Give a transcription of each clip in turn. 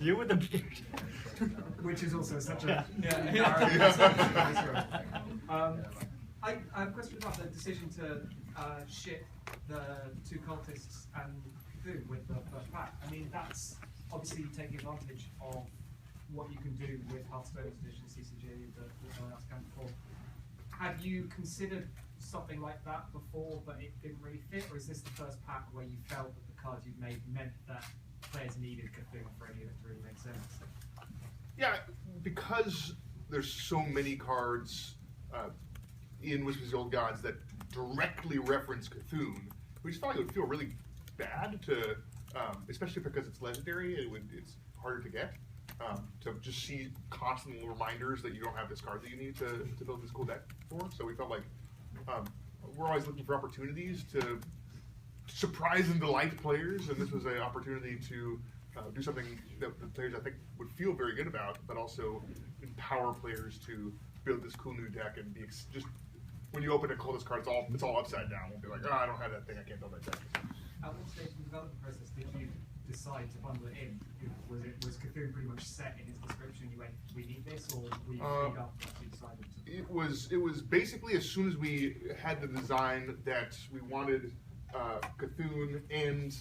You with the beard. Which is also such a... I have a question about the decision to ship the two cultists and Cthulhu with the first pack. I mean, that's obviously taking advantage of what you can do with Hearthstone's edition CCG that no one else can before. Have you considered something like that before, but it didn't really fit, or is this the first pack where you felt that the cards you've made meant that players needed Cthulhu for any of it to really make sense? Yeah, because there's so many cards in Whispers of the Old Gods that directly reference Cthulhu, we just thought it would feel really bad to, especially because it's legendary, it's harder to get, to just see constant reminders that you don't have this card that you need to build this cool deck for. So we felt like we're always looking for opportunities to surprise and delight players, and this was an opportunity to do something that the players I think would feel very good about, but also empower players to build this cool new deck and be just when you open a cultist card, it's all upside down. We'll be like, oh, I don't have that thing, I can't build that deck. At what stage of the development process did you decide to bundle it in? Was Cthulhu pretty much set in its description? You went, we need this, or were you freed up once you decided to? It was basically as soon as we had the design that we wanted Cthulhu and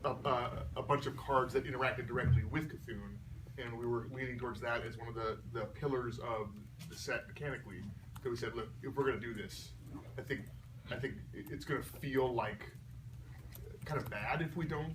a bunch of cards that interacted directly with Cthulhu, and we were leaning towards that as one of the pillars of the set mechanically. So we said, look, if we're going to do this, I think it's going to feel like kind of bad if we don't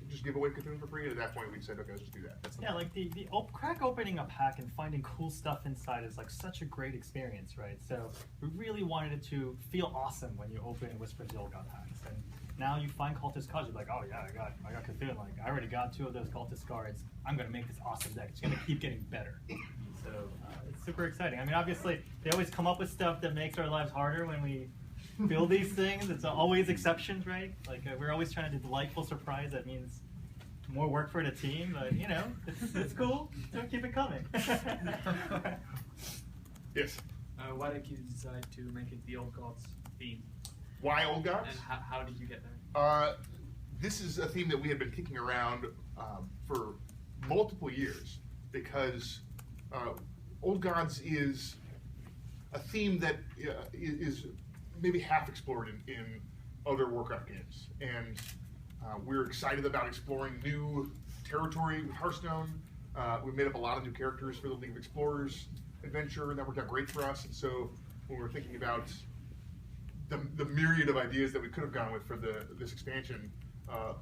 just give away Cthulhu for free. And at that point, we said, okay, let's just do that. Yeah, like the crack opening a pack and finding cool stuff inside is like such a great experience, right? So we really wanted it to feel awesome when you open Whispers of the Old God packs. And now you find cultist cards, you're like, oh yeah, I got Cthulhu. Like I already got 2 of those cultist cards. I'm gonna make this awesome deck. It's gonna keep getting better. So it's super exciting. I mean, obviously they always come up with stuff that makes our lives harder when we build these things. It's always exceptions, right? Like we're always trying to do delightful surprise. That means more work for the team, but you know, it's cool. So keep it coming. Yes. Why did you decide to make it the Old Gods theme? Why Old Gods? And how did you get there? This is a theme that we had been kicking around for multiple years because Old Gods is a theme that is maybe half explored in other Warcraft games, and we're excited about exploring new territory with Hearthstone. We've made up a lot of new characters for the League of Explorers adventure, and that worked out great for us. And so when we were thinking about the myriad of ideas that we could have gone with for this expansion,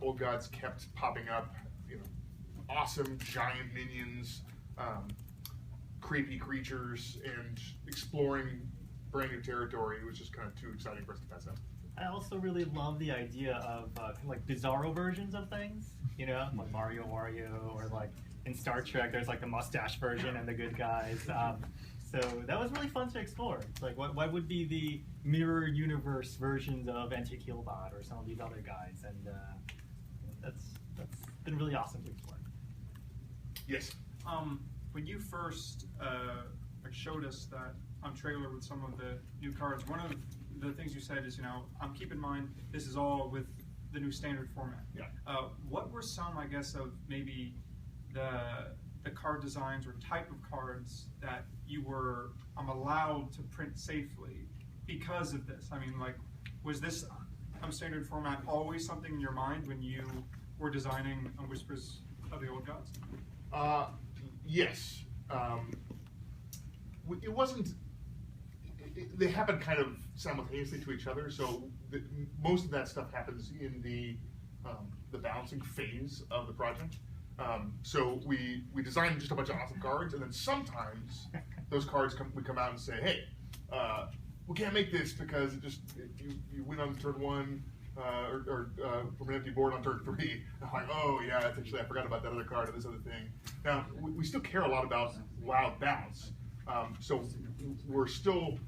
Old Gods kept popping up. You know, awesome giant minions, creepy creatures, and exploring brand new territory. It was just kind of too exciting for us to pass up. I also really love the idea of kind of like bizarro versions of things, you know, like Mario, Wario, or like in Star Trek, there's like the mustache version and the good guys. So that was really fun to explore. It's like, what would be the mirror universe versions of Anti-Killbot or some of these other guys? And that's been really awesome to explore. Yes. When you first showed us that trailer with some of the new cards, one of the things you said is, keep in mind this is all with the new standard format. Yeah. What were some, I guess, of maybe the card designs or type of cards that you were allowed to print safely because of this? I mean, like, was this standard format always something in your mind when you were designing Whispers of the Old Gods? Yes. It wasn't. They happen kind of simultaneously to each other. So most of that stuff happens in the balancing phase of the project. So we design just a bunch of awesome cards, and then sometimes those cards we come out and say, hey, we can't make this because you win on turn 1 or from an empty board on turn 3. I'm like, oh yeah, that's actually, I forgot about that other card or this other thing. Now we still care a lot about wild balance. So we're still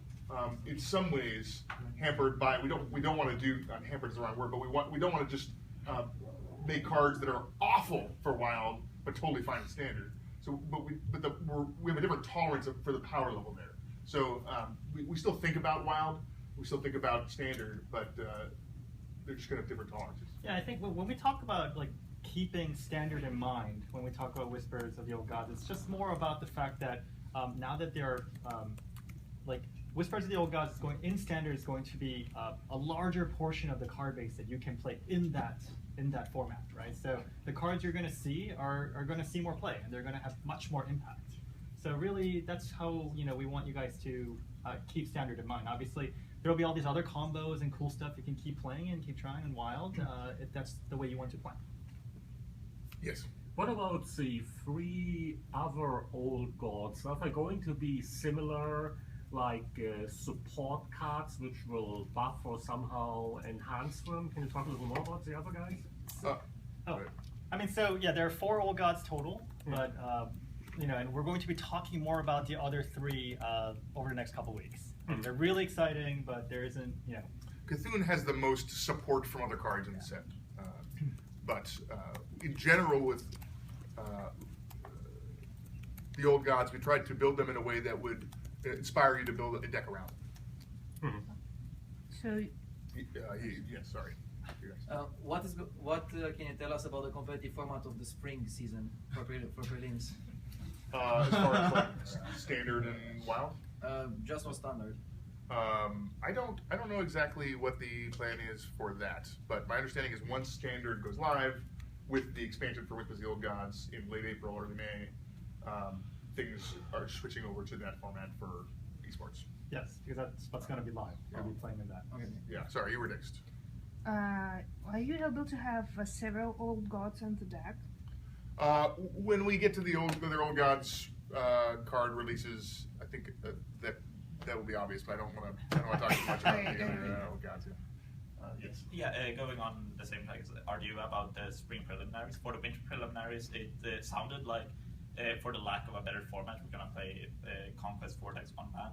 in some ways hampered by, we don't want to do, hampered is the wrong word, but we don't want to just make cards that are awful for wild but totally fine in standard. So we have a different tolerance for the power level there. So we still think about wild, we still think about standard, but they're just going to have different tolerances. Yeah, I think when we talk about like keeping standard in mind when we talk about Whispers of the Old Gods. It's just more about the fact that now that they're like Whispers of the Old Gods is going in standard is going to be a larger portion of the card base that you can play in that format, right? So the cards you're going to see are going to see more play, and they're going to have much more impact. So really, that's how we want you guys to keep standard in mind. Obviously, there'll be all these other combos and cool stuff you can keep playing and keep trying in Wild if that's the way you want to play. Yes. What about the 3 other old gods? Are they going to be similar, like support cards which will buff or somehow enhance them? Can you talk a little more about the other guys? I mean, so yeah, there are 4 old gods total, but and we're going to be talking more about the other 3 over the next couple weeks. And they're really exciting, but there isn't, Cthulhu has the most support from other cards in the set. But in general, with the old gods, we tried to build them in a way that would inspire you to build a deck around them. So, Yes, sorry. What can you tell us about the competitive format of the spring season for prelims? As far as like standard and wild? Just on standard. I don't know exactly what the plan is for that, but my understanding is once standard goes live with the expansion for Whispers of the Old Gods in late April, early May, things are switching over to that format for esports. Yes, because that's what's going to be live. We'll be playing in that. Okay. Yeah, sorry, you were next. are you able to have several old gods on the deck? When we get to the other old gods card releases, I think that will be obvious, but I don't want to talk too much about the old gods. Yes. Yeah, going on the same like argue about the spring preliminaries. For the winter preliminaries, it sounded like, for the lack of a better format, we're gonna play Conquest Vortex 1 man.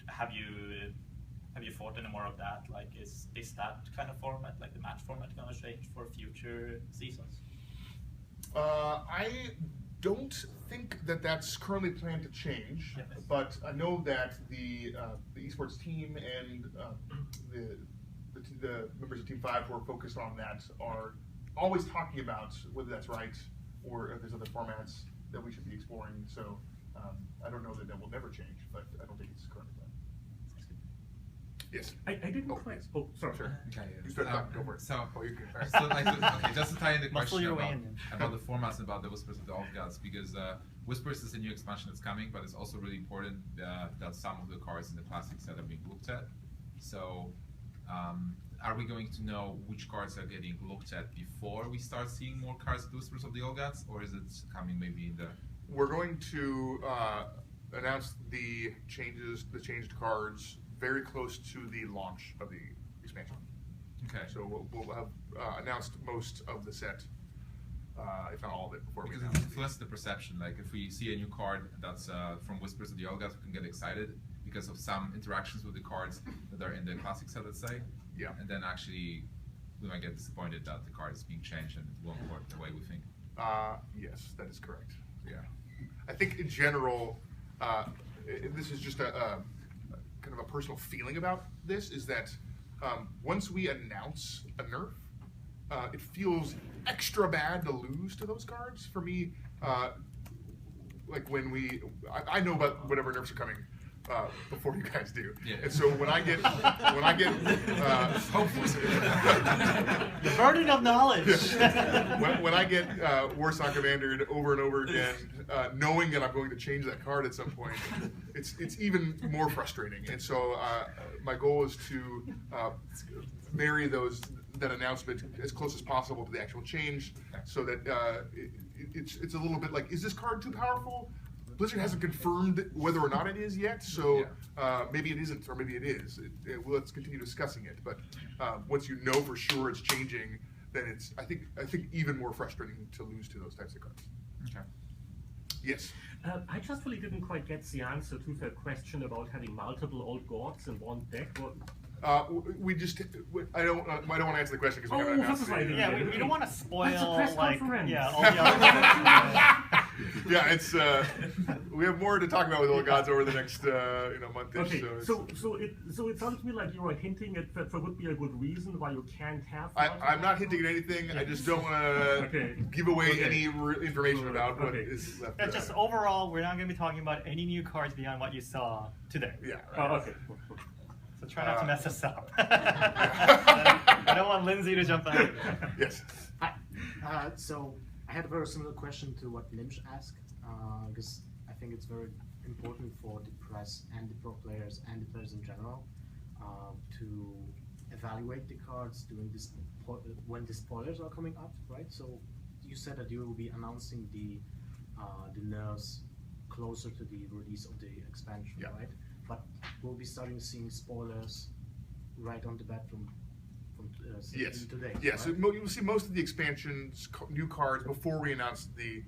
Have you thought any more of that? Like, is that kind of format, like the match format, gonna change for future seasons? I don't think that that's currently planned to change, but I know that the esports team and the members of Team 5 who are focused on that are always talking about whether that's right or if there's other formats that we should be exploring. So I don't know that will never change, but I don't think it's currently planned. Yes. I didn't quite. Oh, sorry. Sure. Okay. You start talking. Go for it. So, you can. so like, okay, just to tie in the Muscle question your way in. about the formats and about the Whispers of the Old Gods, because Whispers is a new expansion that's coming, but it's also really important that some of the cards in the classic set are being looked at. So, are we going to know which cards are getting looked at before we start seeing more cards of the Whispers of the Old Gods, or is it coming maybe in the? We're going to announce the changed cards very close to the launch of the expansion. Okay. So we'll have announced most of the set, if not all of it, before Because we it announce it. influences the perception. Like if we see a new card that's from Whispers of the Old Gods, we can get excited because of some interactions with the cards that are in the classic set, let's say. Yeah. And then actually we might get disappointed that the card is being changed and it won't work the way we think. Yes, that is correct. Yeah. I think in general, this is just a kind of a personal feeling about this, is that once we announce a nerf, it feels extra bad to lose to those cards. For me, like when I know about whatever nerfs are coming before you guys do, and so when I get the burden of knowledge. when I get Warsaw Commandered over and over again, knowing that I'm going to change that card at some point, it's even more frustrating. And so my goal is to marry that announcement as close as possible to the actual change, so that it's a little bit like, is this card too powerful? Blizzard hasn't confirmed whether or not it is yet, so maybe it isn't, or maybe it is. Let's continue discussing it. But once you know for sure it's changing, then it's I think even more frustrating to lose to those types of cards. Okay. Yes. I just really didn't quite get the answer to the question about having multiple old gods in one deck. We just I don't want to answer the question because we haven't announced it. Yeah, we don't want to spoil That's a press like conference. all the other Yeah, it's we have more to talk about with Old Gods over the next month. Okay, so it sounds to me like you are hinting at that there would be a good reason why you can't have. I'm not hinting at anything. I just don't want to give away any information about what is left. Yeah, just overall, we're not going to be talking about any new cards beyond what you saw today. Yeah. Oh, okay. So try not to mess us up. I don't want Lindsay to jump ahead. Yes. Hi. So I had a very similar question to what Nimsh asked, because I think it's very important for the press and the pro players and the players in general to evaluate the cards during this when the spoilers are coming up, right? So you said that you will be announcing the nerfs closer to the release of the expansion, right? But we'll be starting seeing spoilers right on the bat from yes. today. Yes, right? so you'll see most of the expansions, new cards before we announce the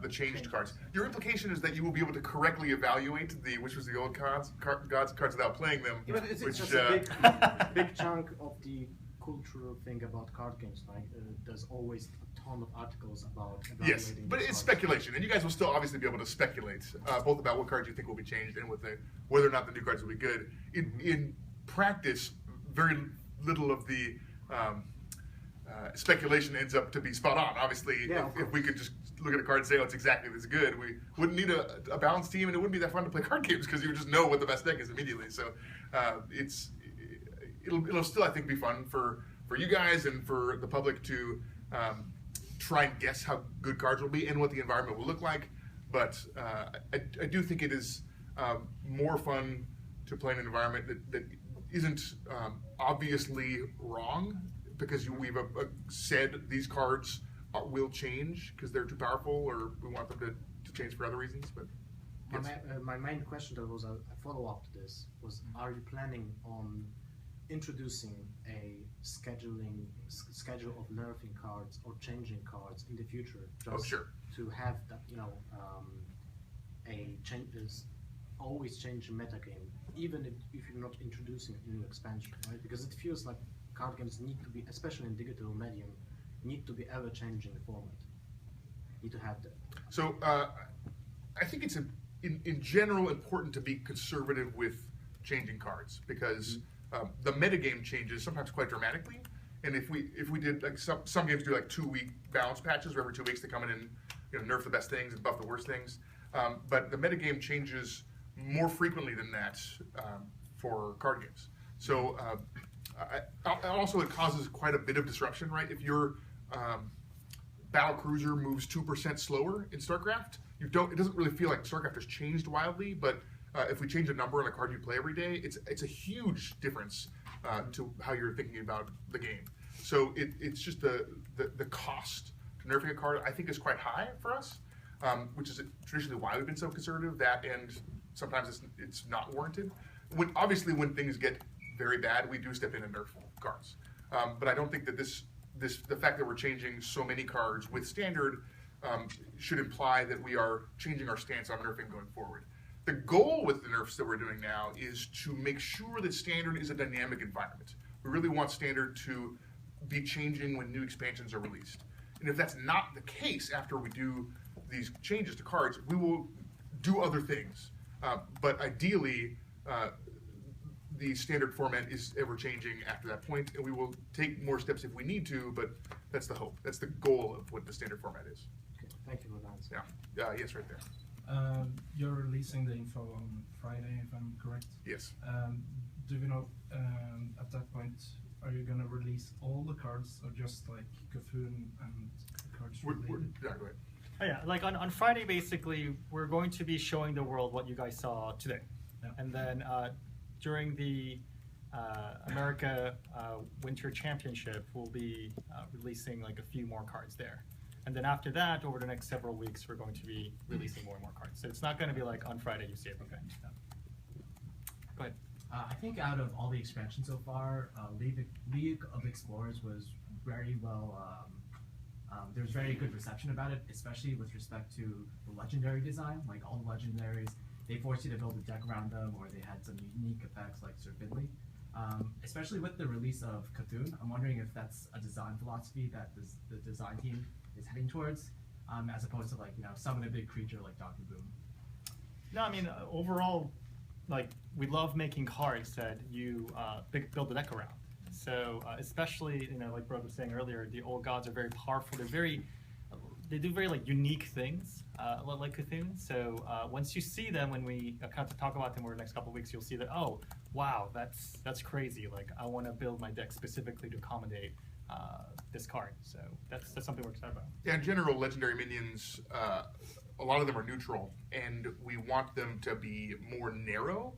changed cards. Your implication is that you will be able to correctly evaluate which was the old cards without playing them. Yeah, but it's just a big chunk of the cultural thing about card games. Like there's always a ton of articles about evaluating. Yes, but it's speculation, and you guys will still obviously be able to speculate both about what cards you think will be changed and whether or not the new cards will be good. In practice, very little of the speculation ends up to be spot on. Obviously, if we could just look at a card and say, oh, it's exactly this good, we wouldn't need a balanced team, and it wouldn't be that fun to play card games because you would just know what the best deck is immediately. So it'll still, I think, be fun for you guys and for the public to try and guess how good cards will be and what the environment will look like. But I do think it is more fun to play in an environment that isn't obviously wrong, because we've said these cards will change because they're too powerful, or we want them to change for other reasons. But yes. My main question that was a follow-up to this was: are you planning on introducing a schedule of nerfing cards or changing cards in the future? Just sure. To have that, a changes always change the meta game, even if you're not introducing a new expansion, right? Because it feels like card games need to be, especially in digital medium, need to be ever-changing format. Need to have that. So I think it's in general important to be conservative with changing cards, because the metagame changes sometimes quite dramatically. And if we did, like, some games do like 2-week balance patches where every 2 weeks they come in and nerf the best things and buff the worst things. But the metagame changes more frequently than that for card games. So also it causes quite a bit of disruption, right? If your battle cruiser moves 2% slower in StarCraft, it doesn't really feel like StarCraft has changed wildly, but if we change a number on a card you play every day, it's a huge difference to how you're thinking about the game. So it's just the cost to nerfing a card, I think, is quite high for us, which is traditionally why we've been so conservative. That, and sometimes it's not warranted. Obviously, when things get very bad, we do step in and nerf cards. But I don't think that the fact that we're changing so many cards with standard should imply that we are changing our stance on nerfing going forward. The goal with the nerfs that we're doing now is to make sure that standard is a dynamic environment. We really want standard to be changing when new expansions are released. And if that's not the case after we do these changes to cards, we will do other things. But ideally, the standard format is ever changing after that point, and we will take more steps if we need to, but that's the hope. That's the goal of what the standard format is. Okay, thank you for that answer. Yeah. Yes, right there. You're releasing the info on Friday, if I'm correct? Yes. Do you know, at that point, are you going to release all the cards, or just like Cthulhu and cards related? Yeah, go ahead. Oh, yeah, like on Friday, basically, we're going to be showing the world what you guys saw today. Yeah. And then during the America Winter Championship, we'll be releasing like a few more cards there. And then after that, over the next several weeks, we're going to be releasing more and more cards. So it's not going to be like on Friday you see everything. No. Go ahead. I think out of all the expansions so far, League of Explorers was very well. There was very good reception about it, especially with respect to the legendary design. Like all the legendaries, they forced you to build a deck around them, or they had some unique effects like Sir Fiddly. Especially with the release of Cthulhu, I'm wondering if that's a design philosophy that the design team is heading towards. as opposed to like summon a big creature like Doctor Boom. No, I mean overall, like we love making cards that you build the deck around. So especially like Brode was saying earlier, the old gods are very powerful. They do very like unique things, like Cthulhu. So once you see them, when we come to talk about them over the next couple of weeks, you'll see that wow, that's crazy. Like I want to build my deck specifically to accommodate this card. So that's something we're excited about. Yeah, in general, legendary minions, a lot of them are neutral, and we want them to be more narrow.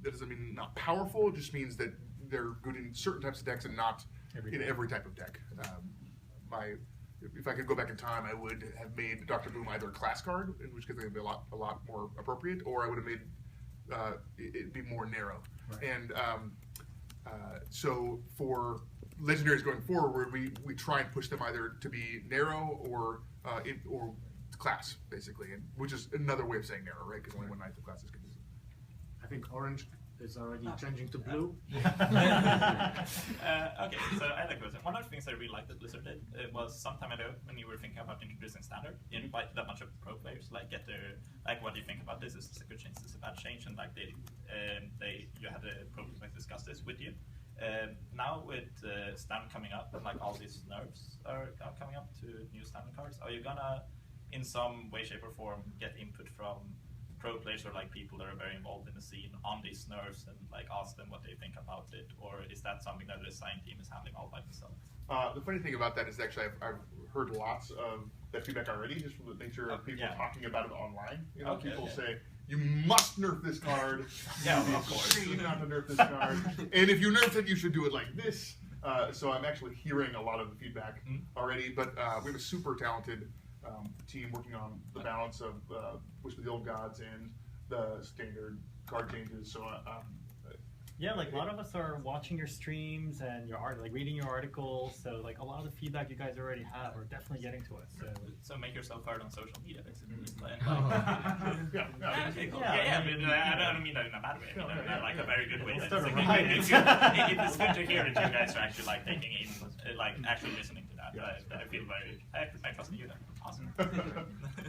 That doesn't mean not powerful. It just means that they're good in certain types of decks and not in every type of deck. If I could go back in time, I would have made Dr. Boom either a class card, in which case it would be a lot more appropriate, or I would have made it be more narrow. Right. And so for legendaries going forward, we try and push them either to be narrow or class, basically, which is another way of saying narrow, right? Because only one ninth of classes can use it. I think orange is already changing to blue. Okay, so I like Blizzard. One of the things I really liked that Blizzard did was some time ago when you were thinking about introducing standard, you invited a bunch of pro players, like get their what do you think about this? Is this a good change? Is this a bad change? And like you had the pro players discuss this with you. Now with standard coming up and like all these nerfs are coming up to new standard cards, are you gonna in some way, shape, or form get input from pro players or like people that are very involved in the scene on these nerfs and like ask them what they think about it, or is that something that the design team is handling all by themselves? The funny thing about that is actually I've heard lots of that feedback already, just from the nature of people talking about it online. People say you must nerf this card. Yeah, of course. You not to nerf this card, and if you nerf it, you should do it like this. So I'm actually hearing a lot of the feedback already, but we have a super talented team working on the balance of Whisper of the Old Gods and the standard card changes. So yeah, like a lot of us are watching your streams and your art, like reading your articles. So like a lot of the feedback you guys already have are definitely getting to us. So make yourself heard on social media, basically. I don't mean that in a bad way. I mean in like a very good way. It's good to hear that you guys are actually like taking in, like actually listening to that. I feel very. I trust you then. Awesome.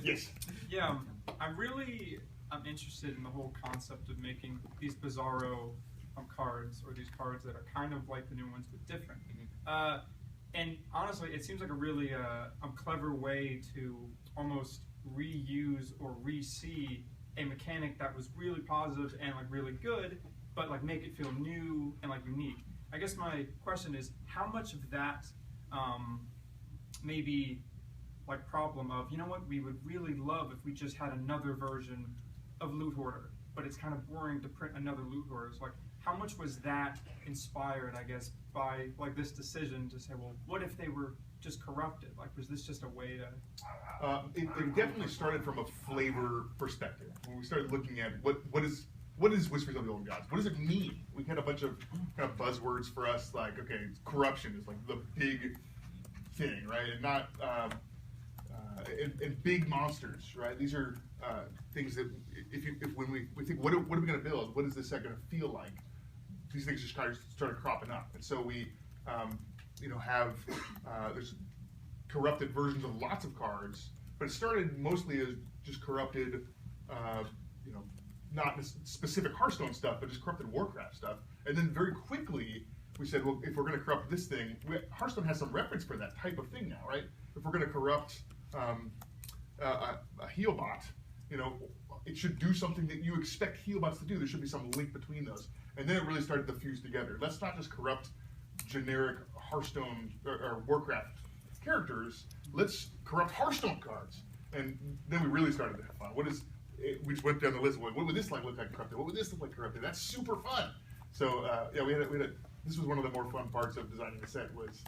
Yes. Yeah, I'm interested in the whole concept of making these bizarro cards, or these cards that are kind of like the new ones but different. And honestly, it seems like a really clever way to almost reuse or re-see a mechanic that was really positive and like really good, but like make it feel new and like unique. I guess my question is, how much of that maybe like problem of, you know what, we would really love if we just had another version of Loot Hoarder, but it's kind of boring to print another Loot Hoarder. So like, how much was that inspired, I guess, by like this decision to say, well, what if they were just corrupted? Like, was this just a way to? It definitely started from a flavor perspective. When we started looking at what is Whispers of the Old Gods? What does it mean? We had a bunch of kind of buzzwords for us, like, okay, corruption is like the big thing, right? And not and big monsters, right? These are things that when we think, what are we going to build? What is this set going to feel like? These things just kind of started cropping up, and so we, have there's corrupted versions of lots of cards, but it started mostly as just corrupted, not specific Hearthstone stuff, but just corrupted Warcraft stuff, and then very quickly we said, well, if we're going to corrupt this thing, Hearthstone has some reference for that type of thing now, right? If we're going to corrupt a heal bot, it should do something that you expect heal bots to do. There should be some link between those. And then it really started to fuse together. Let's not just corrupt generic Hearthstone or Warcraft characters. Let's corrupt Hearthstone cards. And then we really started to have fun. We just went down the list. What would this look like corrupted? What would this look like corrupted? That's super fun. So this was one of the more fun parts of designing the set, was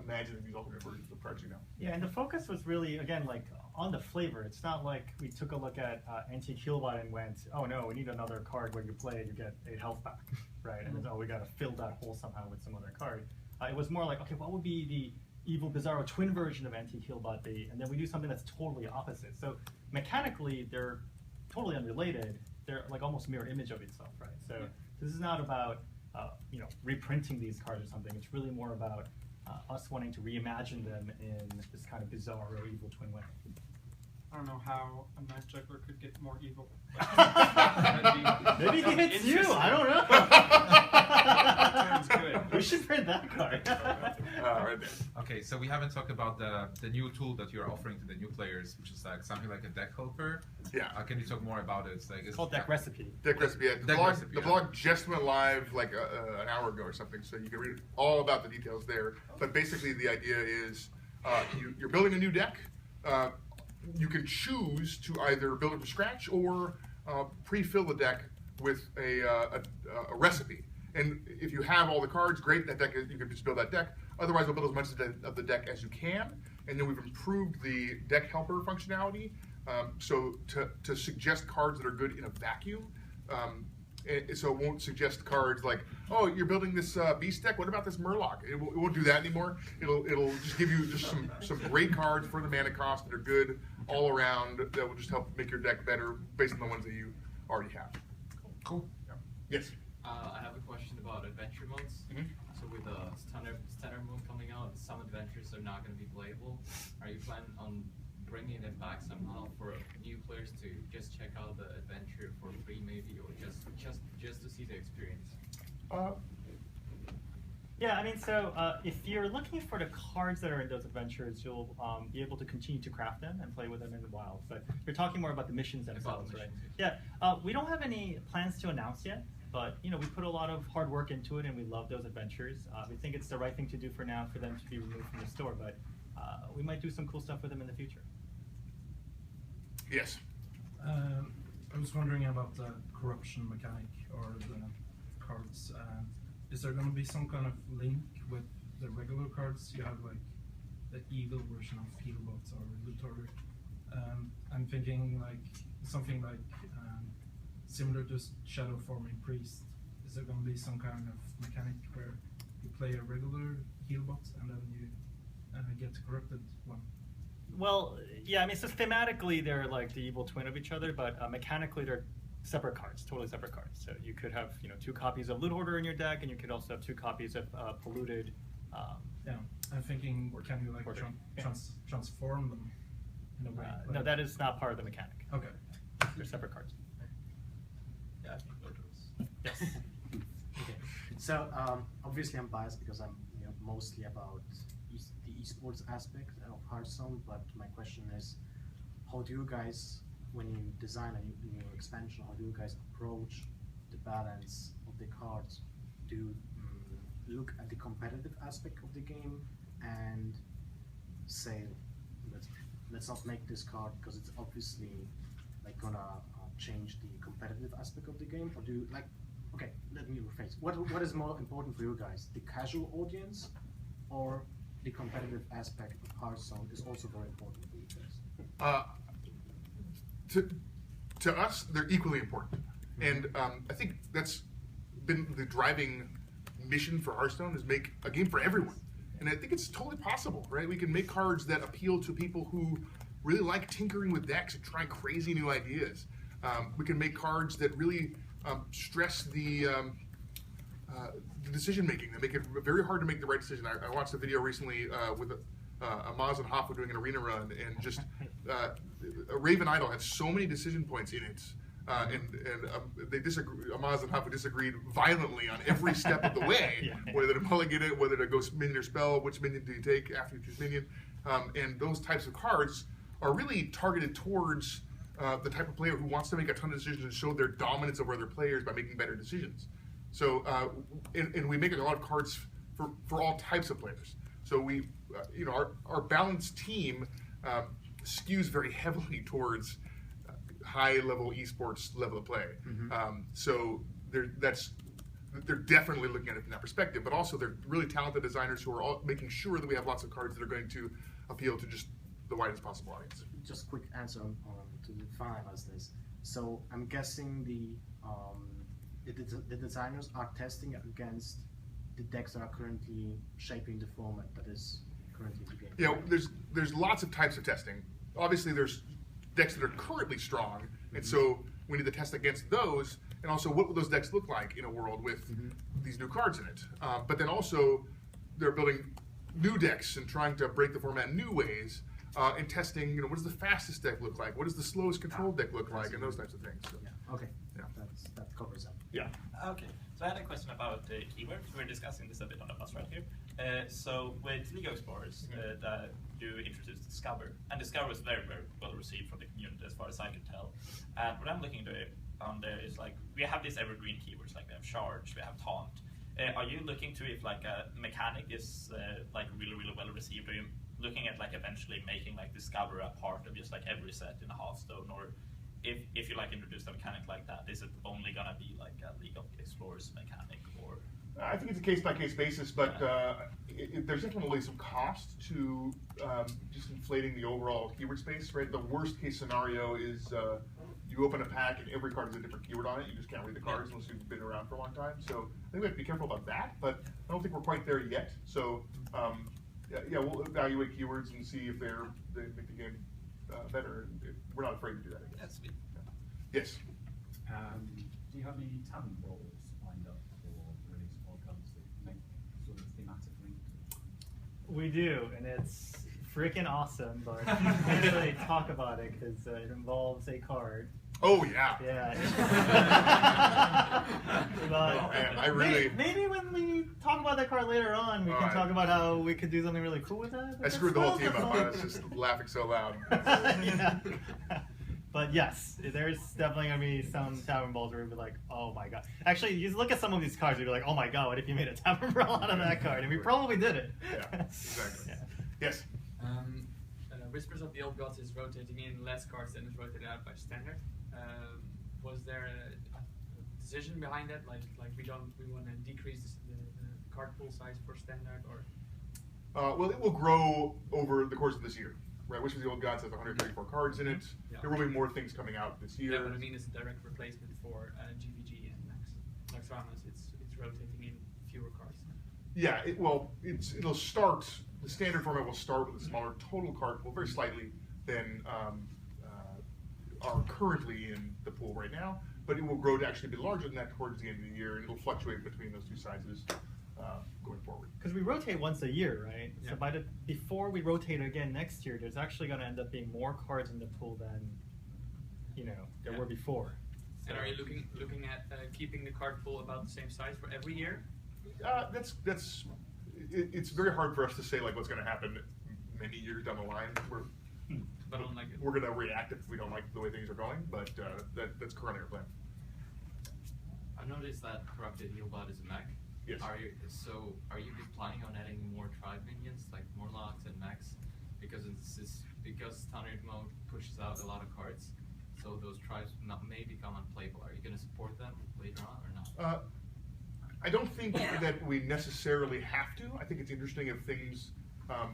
imagining these alternate versions of cards. Yeah, and the focus was really, again, like on the flavor. It's not like we took a look at Antique Healbot and went, oh no, we need another card where you play and you get 8 health back, right? And then, we got to fill that hole somehow with some other card. It was more like, okay, what would be the evil Bizarro twin version of Antique Healbot be? And then we do something that's totally opposite. So mechanically, they're totally unrelated. They're like almost mirror image of itself, right? So this is not about reprinting these cards or something. It's really more about us wanting to reimagine them in this kind of bizarre or evil twin way. I don't know how a knife juggler could get more evil. Maybe he hits you. I don't know. Sounds good. We should print that card. Right there. Okay, so we haven't talked about the new tool that you're offering to the new players, which is like something like a deck helper. Yeah. Can you talk more about it? It's like It's called Deck Recipe. Deck Recipe. Yeah. Deck Recipe, The blog just went live like an hour ago or something, so you can read all about the details there. But basically, the idea is you're building a new deck. You can choose to either build it from scratch or pre-fill the deck with a recipe. And if you have all the cards, great. That deck you can just build that deck. Otherwise, we'll build as much of the deck as you can. And then we've improved the deck helper functionality. So to suggest cards that are good in a vacuum. So it won't suggest cards like, oh, you're building this beast deck. What about this Murloc? It won't do that anymore. It'll just give you just some great cards for the mana cost that are good all around. That will just help make your deck better based on the ones that you already have. Cool. Yeah. Yes. I have a question about adventure modes. So with the standard mode coming out, some adventures are not going to be playable. Are you planning on bringing it back somehow for new players to just check out the adventure for free, maybe, or just to see the experience? Yeah, I mean, so if you're looking for the cards that are in those adventures, you'll be able to continue to craft them and play with them in the wild. But you're talking more about the missions themselves, right? Yeah, we don't have any plans to announce yet, but we put a lot of hard work into it, and we love those adventures. We think it's the right thing to do for now for them to be removed from the store, but we might do some cool stuff with them in the future. Yes. I was wondering about the corruption mechanic or the cards. Is there going to be some kind of link with the regular cards? You have like the evil version of Healbots or Luthor. I'm thinking like something like similar to Shadow Forming Priest. Is there going to be some kind of mechanic where you play a regular Healbot and then you get the corrupted one? Well, yeah, I mean, so thematically they're like the evil twin of each other, but mechanically they're separate cards, totally separate cards. So you could have 2 copies of Loot Hoarder in your deck, and you could also have 2 copies of Polluted. Yeah, I'm thinking, can you like transform them in a way? No, that is not part of the mechanic. Okay. They're separate cards. Yeah, I think those. Yes. Okay. So obviously I'm biased because I'm mostly about the esports aspect of Hearthstone, but my question is, how do you guys, when you design a new expansion, how do you guys approach the balance of the cards? Do you look at the competitive aspect of the game and say, let's not make this card because it's obviously like gonna change the competitive aspect of the game? Or do you okay, let me rephrase. What is more important for you guys? The casual audience or the competitive aspect of Hearthstone is also very important for you guys? To us, they're equally important. And I think that's been the driving mission for Hearthstone, is make a game for everyone. And I think it's totally possible, right? We can make cards that appeal to people who really like tinkering with decks and trying crazy new ideas. We can make cards that really stress the decision making, that make it very hard to make the right decision. I watched a video recently with Amaz and Hoffa doing an arena run, and just Raven Idol had so many decision points in it, and they disagree. Amaz and Hoffa disagreed violently on every step of the way, whether to mulligan it, whether to go minion or spell, which minion do you take after you choose minion, and those types of cards are really targeted towards the type of player who wants to make a ton of decisions and show their dominance over other players by making better decisions. So, and we make a lot of cards for all types of players. So we, our balanced team skews very heavily towards high-level esports level of play. So they're definitely looking at it from that perspective. But also, they're really talented designers who are all making sure that we have lots of cards that are going to appeal to just the widest possible audience. Just quick answer to finalize this. So I'm guessing the designers are testing against the decks that are currently shaping the format that is currently in the game. Yeah, there's lots of types of testing. Obviously, there's decks that are currently strong, and so we need to test against those, and also what would those decks look like in a world with these new cards in it. But then also, they're building new decks and trying to break the format in new ways. and testing, what does the fastest deck look like? What does the slowest control deck look like? And those types of things. So, Okay. Yeah. That covers that. Yeah. Okay, so I had a question about keywords. We're discussing this a bit on the bus right here. So with League of Explorers, that you introduced Discover, and Discover was very, very well received from the community as far as I could tell. And what I'm looking on there is like, we have these evergreen keywords, like we have Charge, we have Taunt. Are you looking to if like a mechanic is like really, really well received? Are you looking at like eventually making like Discover a part of just like every set in a Hearthstone, or if you like introduce a mechanic like that, is it only gonna be like a League of Explorers mechanic, or? I think it's a case-by-case basis, but there's definitely some cost to just inflating the overall keyword space, right? The worst-case scenario is you open a pack and every card has a different keyword on it. You just can't read the cards unless you've been around for a long time. So I think we have to be careful about that, but I don't think we're quite there yet. So yeah, we'll evaluate keywords and see if they make the game better. We're not afraid to do that, I guess. That's sweet. Yes. Do you have any tavern brawls lined up for the release of podcasts that make sort of thematic link? We do, and it's freaking awesome, but we can't really talk about it because it involves a card. Oh, yeah. Yeah. But oh, man, I really... Maybe when we talk about that card later on, we can talk about how we could do something really cool with that. I screwed the whole team up. I was just laughing so loud. Yeah. But yes, there's definitely going to be some Tavern Brawls where we'll be like, oh my god. Actually, you look at some of these cards, you'll be like, oh my god, what if you made a Tavern Brawl out of that card? And we probably did it. Yeah, exactly. Yeah. Yes? Whispers of the Old Gods is rotating in less cards than is rotated out by Standard. Was there a decision behind that? Like we want to decrease the card pool size for Standard, or? Well, it will grow over the course of this year. Right, Whispers of the Old Gods has 134 cards in it. Yeah. There will be more things coming out this year. Yeah, but I mean, it's a direct replacement for GVG and Max Ramos. It's rotating in fewer cards. Yeah, it'll start. The standard format will start with a smaller total card pool, very slightly, than are currently in the pool right now. But it will grow to actually be larger than that towards the end of the year, and it'll fluctuate between those two sizes going forward. Because we rotate once a year, right? Yeah. So before we rotate again next year, there's actually going to end up being more cards in the pool than there were before. And are you looking at keeping the card pool about the same size for every year? It's very hard for us to say like what's going to happen many years down the line. We're going to react if we don't like the way things are going, but that's currently our plan. I've noticed that Corrupted Healbot is a mech. Yes. Are you planning on adding more tribe minions like Morlocks and mechs? Because standard mode pushes out a lot of cards, so those tribes may become unplayable. Are you going to support them later on or not? I don't think that we necessarily have to. I think it's interesting if things,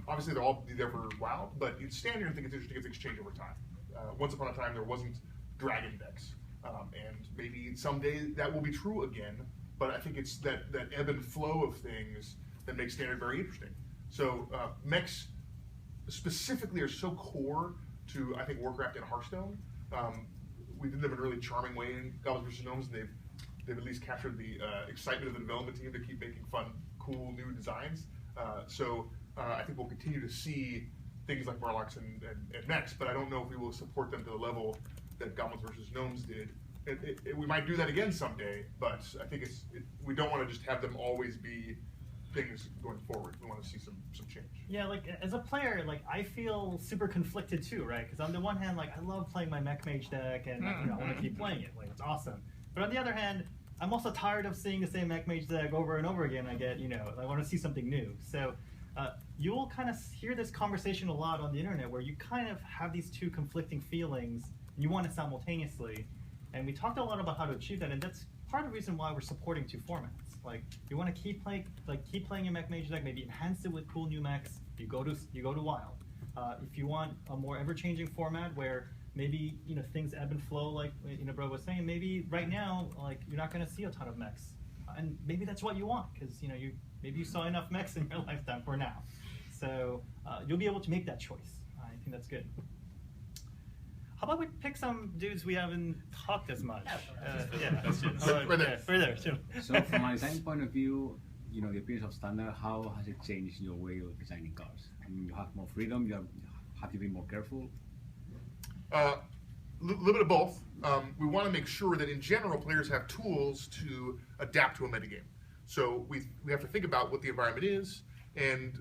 obviously they'll all be there for a while, but in standard I think it's interesting if things change over time. Once upon a time there wasn't dragon decks, and maybe someday that will be true again, but I think it's that ebb and flow of things that makes standard very interesting. So mechs specifically are so core to, I think, Warcraft and Hearthstone. We did them in a really charming way in Goblins vs. Gnomes, and they've at least captured the excitement of the development team to keep making fun, cool, new designs. So I think we'll continue to see things like Murlocs and mechs, but I don't know if we will support them to the level that Goblins vs. Gnomes did. We might do that again someday, but I think we don't want to just have them always be things going forward. We want to see some change. Yeah, like as a player, like I feel super conflicted too, right? Because on the one hand, like I love playing my mech mage deck, and I want to keep playing it. Like it's awesome. But on the other hand, I'm also tired of seeing the same mech mage deck over and over again. I want to see something new. So you'll kind of hear this conversation a lot on the internet, where you kind of have these two conflicting feelings, and you want it simultaneously. And we talked a lot about how to achieve that, and that's part of the reason why we're supporting two formats. Like you want to keep playing your mech mage deck, maybe enhance it with cool new mechs. You go to wild. If you want a more ever-changing format where maybe things ebb and flow, like Brode was saying, maybe right now like you're not going to see a ton of mechs, and maybe that's what you want because maybe you saw enough mechs in your lifetime for now. So you'll be able to make that choice. I think that's good. How about we pick some dudes we haven't talked as much? Right there. So from my design point of view, the appearance of standard, how has it changed your way of designing cards? I mean, you have more freedom, you have you been more careful? Little bit of both. We want to make sure that in general players have tools to adapt to a metagame. So we have to think about what the environment is and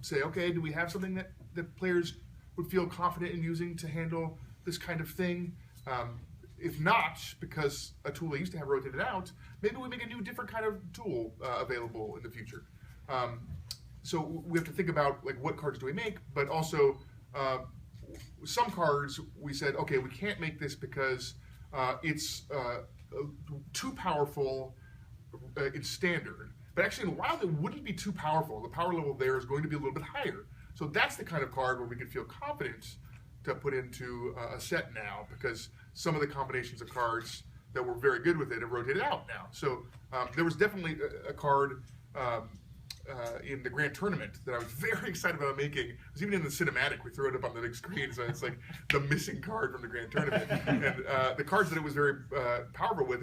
say, okay, do we have something that players would feel confident in using to handle this kind of thing? If not, because a tool they used to have rotated out, maybe we make a new different kind of tool available in the future. So we have to think about like what cards do we make, but also some cards we said, okay, we can't make this because it's too powerful in standard. But actually in Wild it wouldn't be too powerful. The power level there is going to be a little bit higher. So that's the kind of card where we could feel confident to put into a set now, because some of the combinations of cards that were very good with it have rotated out now. So there was definitely a card in the Grand Tournament that I was very excited about making. It was even in the cinematic, we threw it up on the big screen, so it's like the missing card from the Grand Tournament. And the cards that it was very powerful with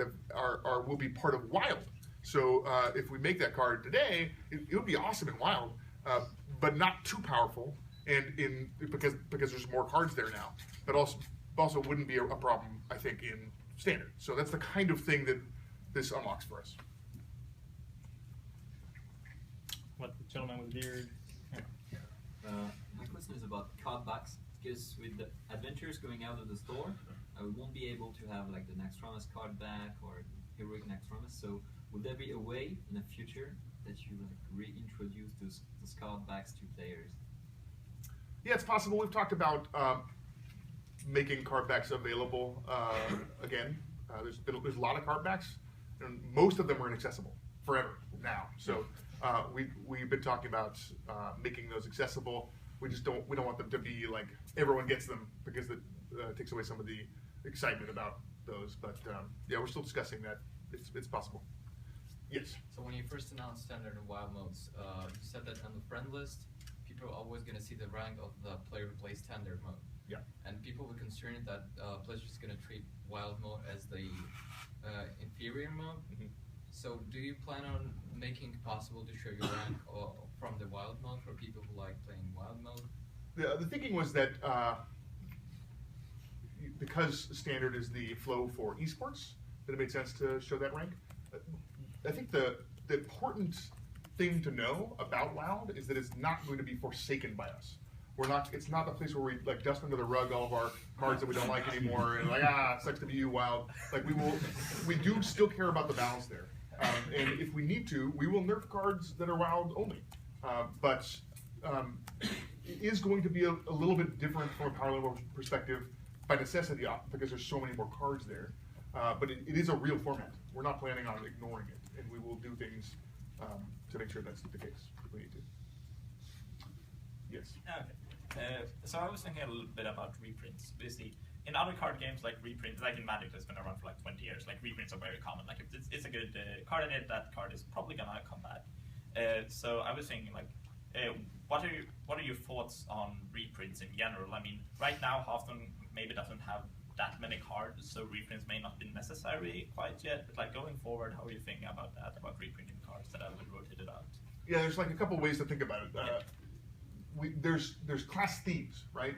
will be part of Wild. So if we make that card today, it would be awesome in Wild, but not too powerful, and because there's more cards there now. But also wouldn't be a problem, I think, in Standard. So that's the kind of thing that this unlocks for us. What, the gentleman with the beard? My question is about card backs, because with the adventures going out of the store, we won't be able to have like the Naxxramas card back or Heroic Naxxramas. So would there be a way in the future that you like reintroduce those card backs to players? Yeah, it's possible. We've talked about making card backs available again. There's a lot of card backs, and most of them are inaccessible forever now. So we've been talking about making those accessible. We don't want them to be like everyone gets them, because it takes away some of the excitement about those. But yeah, we're still discussing that. It's possible. Yes. So when you first announced Standard and Wild modes, you said that on the friend list, people are always going to see the rank of the player who plays Standard mode. Yeah. And people were concerned that Blizzard's going to treat Wild mode as the inferior mode. Mm-hmm. So do you plan on making it possible to show your rank from the Wild mode for people who like playing Wild mode? The thinking was that because Standard is the flow for esports, that it made sense to show that rank. I think the important thing to know about Wild is that it's not going to be forsaken by us. It's not the place where we like dust under the rug all of our cards that we don't like anymore and like, it sucks to be you, Wild. Like we do still care about the balance there. And if we need to, we will nerf cards that are Wild only. But it is going to be a little bit different from a power level perspective by necessity, because there's so many more cards there. But it is a real format. We're not planning on ignoring it, and we will do things to make sure that's the case if we need to. Yes. Okay. So I was thinking a little bit about reprints. Basically, in other card games, like reprints, like in Magic, that's going to run for like 20 years. Like reprints are very common. Like if it's a good card in it, that card is probably going to come back. So I was thinking, like, what are your thoughts on reprints in general? I mean, right now Hearthstone maybe doesn't have that many cards, so reprints may not be necessary quite yet. But like going forward, how are you thinking about that? About reprinting cards that have been rotated out? Yeah, there's like a couple ways to think about it. There's class themes, right?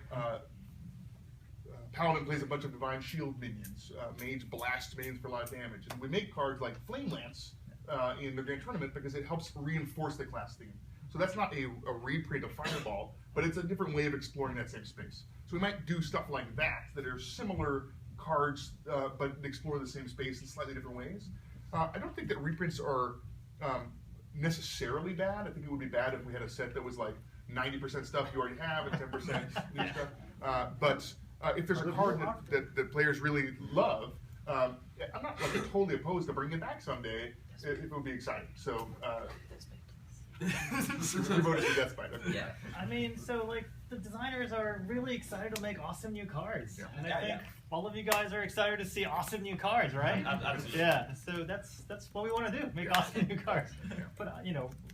Paladin plays a bunch of Divine Shield minions. Mage blasts minions for a lot of damage. And we make cards like Flame Lance in the Grand Tournament because it helps reinforce the class theme. So that's not a reprint of Fireball, but it's a different way of exploring that same space. So we might do stuff like that are similar cards, but explore the same space in slightly different ways. I don't think that reprints are necessarily bad. I think it would be bad if we had a set that was like 90% stuff you already have and 10% new stuff. But if there's a card that players really love, I'm not like totally opposed to bringing it back someday. It would be exciting. So. Yeah. I mean, so like the designers are really excited to make awesome new cards, and I think all of you guys are excited to see awesome new cards, right? Absolutely. Yeah. So that's what we want to do: make awesome new cards. But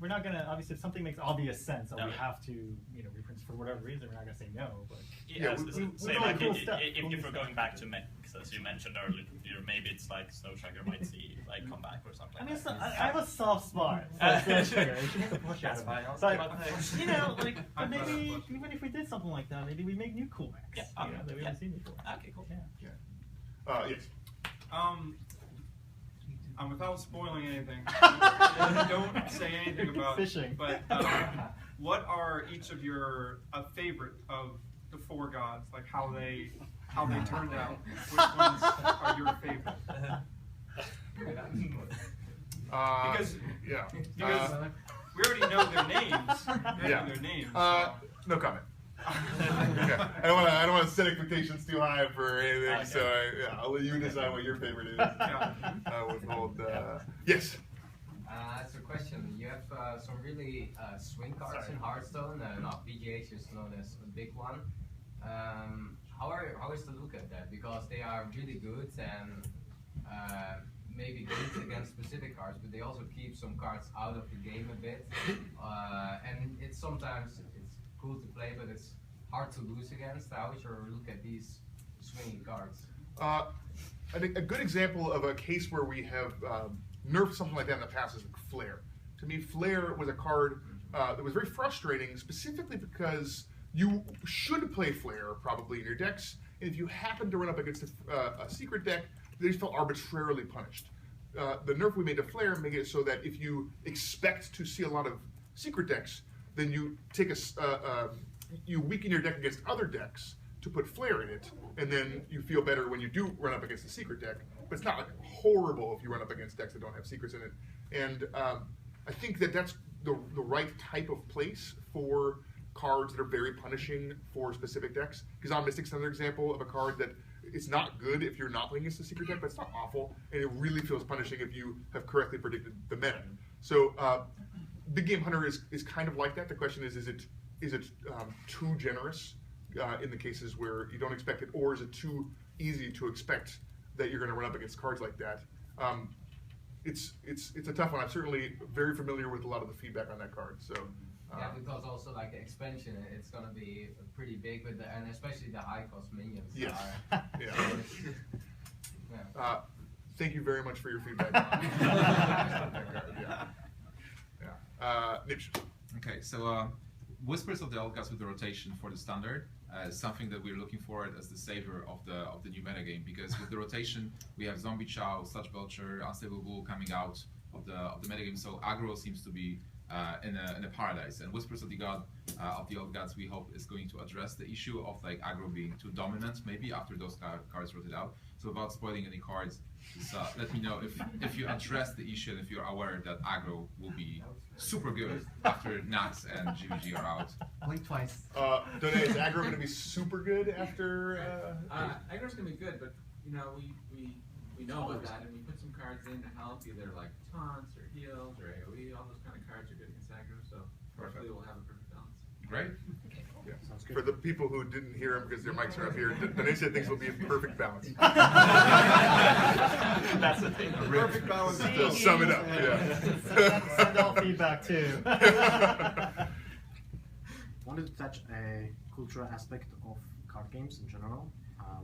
we're not gonna obviously if something makes obvious sense, or we have to reprints for whatever reason, we're not gonna say no. But if we're going back to links, as you mentioned earlier. Maybe it's like Snow Tracker might see like come back or something. I mean, like that. I have a soft spot for Snow Tracker. You should get the push out of it. But, you know, like, but maybe even if we did something like that, maybe we make new cool decks. Yeah, You know, that we haven't seen before. Okay, cool. Yeah. Yes. Without spoiling anything, don't say anything about Fishing. But what are each of your favorite of the 4 gods? Like how they turned out. Which ones are your favorite? Because we already know their names. We already know their names. No comment. Okay. I don't want to set expectations too high for anything, so I'll let you decide what your favorite is. Yes. That's a question. You have some really swing cards in Hearthstone, and PGH is known as a big one. How is the look at that? Because they are really good and maybe good against specific cards, but they also keep some cards out of the game a bit. And it's sometimes cool to play, but it's hard to lose against. How is your look at these swinging cards? I think a good example of a case where we have nerfed something like that in the past is like Flare. To me, Flare was a card that was very frustrating, specifically because you should play Flare probably in your decks, and if you happen to run up against a secret deck, they just felt arbitrarily punished. The nerf we made to Flare made it so that if you expect to see a lot of secret decks, then you take you weaken your deck against other decks to put Flare in it, and then you feel better when you do run up against a secret deck. But it's not like horrible if you run up against decks that don't have secrets in it. And I think that that's the right type of place for cards that are very punishing for specific decks. Because Omnistic's another example of a card that it's not good if you're not playing against a secret deck, but it's not awful, and it really feels punishing if you have correctly predicted the meta. So Big Game Hunter is kind of like that. The question is it too generous in the cases where you don't expect it, or is it too easy to expect that you're going to run up against cards like that? It's a tough one. I'm certainly very familiar with a lot of the feedback on that card. So yeah, because also like the expansion, it's going to be pretty big with and especially the high cost minions. Yes. Yeah. Thank you very much for your feedback. Niche. Okay, so Whispers of the Elgas with the rotation for the standard is something that we're looking for as the savior of the new metagame, because with the rotation we have Zombie Chow, Sludge Belcher, Unstable Bull coming out of the metagame, so aggro seems to be in a paradise, and Whispers of the Old Gods we hope is going to address the issue of like aggro being too dominant maybe after those cards rotate out. So without spoiling any cards, just let me know if you address the issue and if you're aware that aggro will be super good after Nax and GVG are out. Blink twice. Done, is aggro going to be super good after? Aggro's gonna be good, but you know we know about that, and we put some cards in to help, either like taunts or heals or AOE. All those kind of cards are good against aggro, so hopefully we'll have a perfect balance. Great. Yeah. For the people who didn't hear him because their mics are up here, Vanessa thinks will be in perfect balance. That's the thing. Perfect balance to sum it up. Yeah. Send all feedback too. Wanted to touch a cultural aspect of card games in general,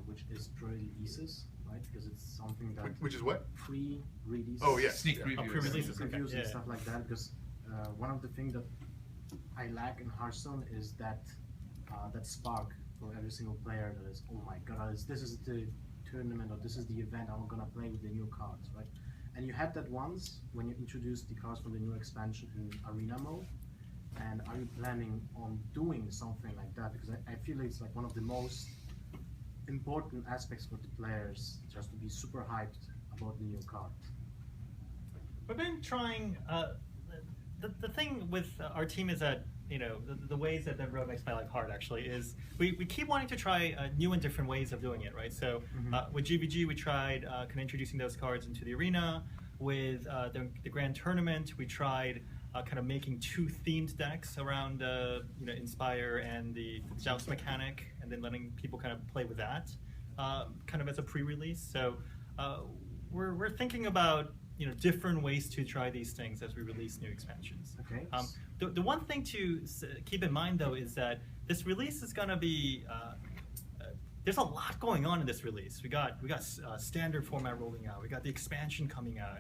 which is pre-releases, right? Because it's something that which is what? Pre-release. Oh yeah, sneak previews, pre-releases, previews and stuff like that. Because one of the things that I lack in Hearthstone is that that spark for every single player that is, oh my god, this is the tournament or this is the event I'm gonna play with the new cards, right? And you had that once when you introduced the cards from the new expansion in arena mode. And are you planning on doing something like that? Because I feel it's like one of the most important aspects for the players, just to be super hyped about the new card. We've been trying. The thing with our team is that the ways that Brode makes my life hard actually is we keep wanting to try new and different ways of doing it, right? So with GVG we tried kind of introducing those cards into the arena. With the grand tournament we tried kind of making 2 themed decks around Inspire and the Joust mechanic, and then letting people kind of play with that kind of as a pre-release. So we're thinking about different ways to try these things as we release new expansions. Okay. The one thing to keep in mind though is that this release is going to be there's a lot going on in this release. We got standard format rolling out. We got the expansion coming out.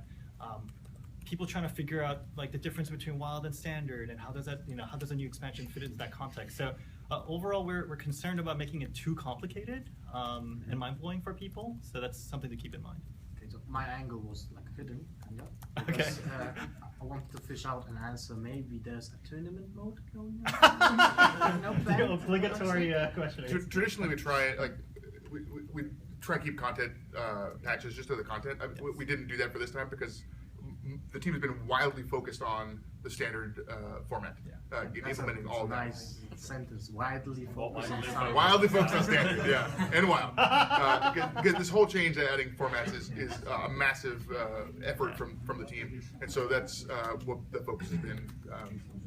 People trying to figure out like the difference between wild and standard, and how does that, how does a new expansion fit into that context. So overall, we're concerned about making it too complicated and mind-blowing for people. So that's something to keep in mind. Okay, so my angle was like hidden, kind of. Okay. Because, I wanted to fish out an answer. Maybe there's a tournament mode going on. No plan? The obligatory question. Traditionally, we try we try and keep content patches just to the content. We didn't do that for this time because the team has been wildly focused on the standard format, implementing all that. Nice sentence. Widely focused on Wildly standard. Wildly focused on standard, yeah, and wild. Because this whole change to adding formats is a massive effort from the team, and so that's what the focus has been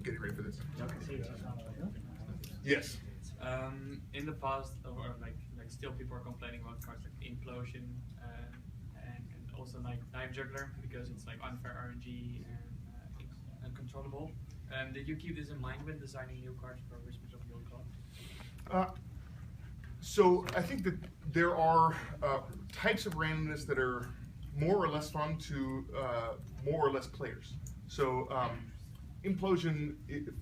getting ready for this. Yes. In the past, or like still people are complaining about cards like Implosion and also like Knife Juggler because it's like unfair RNG and uncontrollable. Did you keep this in mind when designing new cards for Whispers of the Old God? So I think that there are types of randomness that are more or less fun to more or less players. So Implosion, it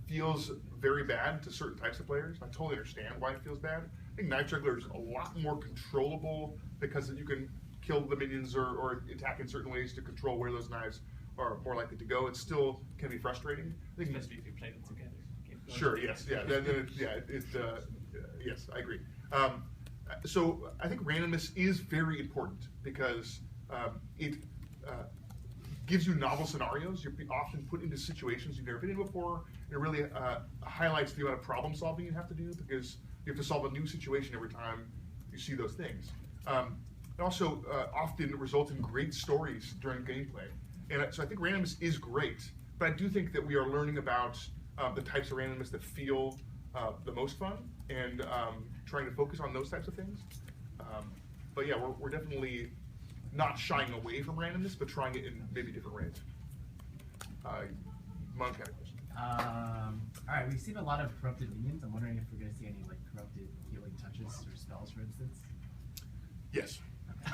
feels very bad to certain types of players. I totally understand why it feels bad. I think Knife Juggler is a lot more controllable because you can kill the minions or attack in certain ways to control where those knives are more likely to go. It still can be frustrating. I think Especially if you play them together. Sure. Yes. Yeah. Yes, I agree. So I think randomness is very important because it gives you novel scenarios. You're often put into situations you've never been in before. It really highlights the amount of problem solving you have to do because you have to solve a new situation every time you see those things. It also often results in great stories during gameplay. And so I think randomness is great, but I do think that we are learning about the types of randomness that feel the most fun and trying to focus on those types of things. But yeah, we're definitely not shying away from randomness, but trying it in maybe different ways. Monk had a question. Alright, we've seen a lot of corrupted minions. I'm wondering if we're going to see any like corrupted healing touches or spells, for instance. Yes. I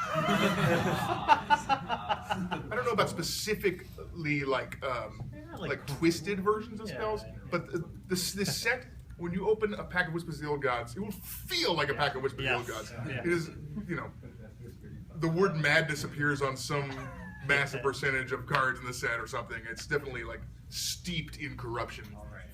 don't know about specifically like twisted versions of spells, but this set, when you open a pack of Whispers of the Old Gods, it will feel like a pack of Whispers of the Old Gods. It is, the word madness appears on some massive percentage of cards in the set or something. It's definitely like steeped in corruption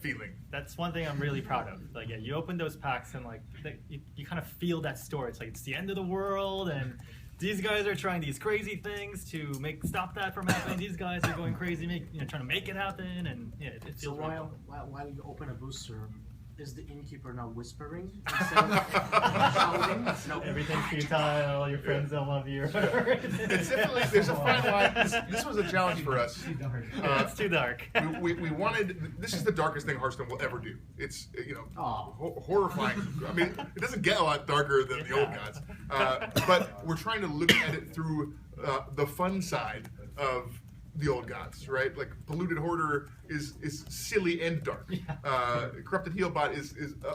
feeling. That's one thing I'm really proud of. Like, yeah, you open those packs and like you kind of feel that story. It's like it's the end of the world and these guys are trying these crazy things to stop that from happening. These guys are going crazy, trying to make it happen, and yeah, it feels. So really cool. while you open a booster, is the innkeeper now whispering instead of shouting? No, everything's futile. Your friends don't love you. Or whatever. It's definitely there's a fine line. This was a challenge for us. It's too dark. We wanted. This is the darkest thing Hearthstone will ever do. It's horrifying. I mean, it doesn't get a lot darker than the Old Gods, but we're trying to look at it through the fun side of the Old Gods, right? Like Polluted Hoarder is silly and dark. Corrupted Healbot is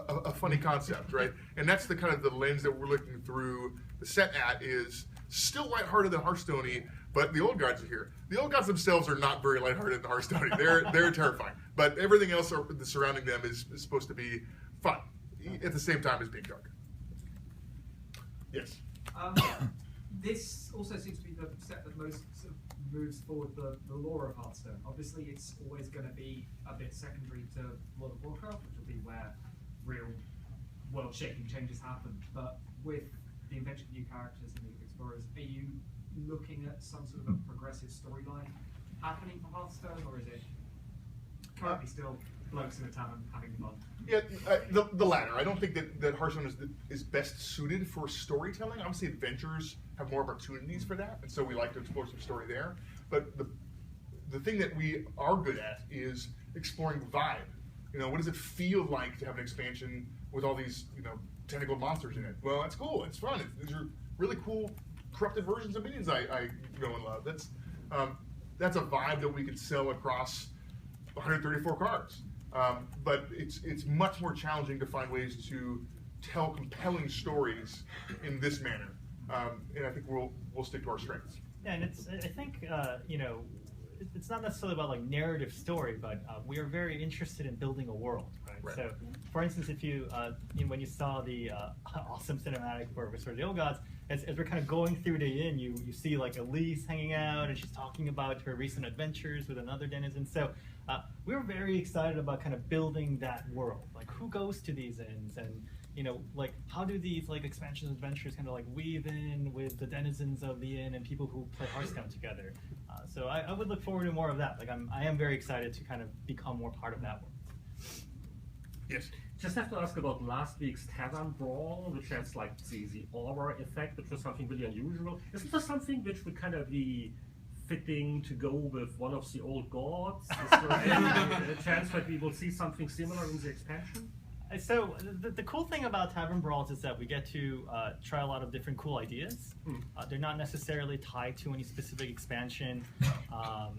a funny concept, right? And that's the kind of the lens that we're looking through the set at is still lighthearted than Hearthstone-y, but the Old Gods are here. The Old Gods themselves are not very lighthearted than Hearthstone-y. They're terrifying. But everything else surrounding them is supposed to be fun at the same time as being dark. Yes. This also seems to be the set that most sort of moves forward the lore of Hearthstone. Obviously, it's always going to be a bit secondary to World of Warcraft, which will be where real world-shaking changes happen. But with the invention of new characters and League of Explorers, are you looking at some sort of a progressive storyline happening for Hearthstone, or is it currently still blokes in a tavern having fun? Yeah, the latter. I don't think that Hearthstone is best suited for storytelling. Obviously, adventurers have more opportunities for that, and so we like to explore some story there. But the thing that we are good at is exploring vibe. What does it feel like to have an expansion with all these, tentacled monsters in it? Well, that's cool. It's fun. These are really cool, corrupted versions of minions I know and love. That's a vibe that we can sell across 134 cards. But it's much more challenging to find ways to tell compelling stories in this manner, and I think we'll stick to our strengths. Yeah, and I think you know, it's not necessarily about like narrative story, but we are very interested in building a world, right? So, for instance, if you, when you saw the awesome cinematic for Whisper of the Old Gods, as we're kind of going through the inn, you see like Elise hanging out, and she's talking about her recent adventures with another denizen. So we were very excited about kind of building that world. Like, who goes to these inns, and you know, like, how do these like expansions and adventures kind of like weave in with the denizens of the inn and people who play Hearthstone together? So I would look forward to more of that. Like, I am very excited to kind of become more part of that world. Yes. Just have to ask about last week's Tavern Brawl, which has like the aura effect, which was something really unusual. Isn't there something which would kind of be fitting to go with one of the old gods? Is there any chance that we will see something similar in the expansion? So the cool thing about Tavern Brawls is that we get to try a lot of different cool ideas. They're not necessarily tied to any specific expansion.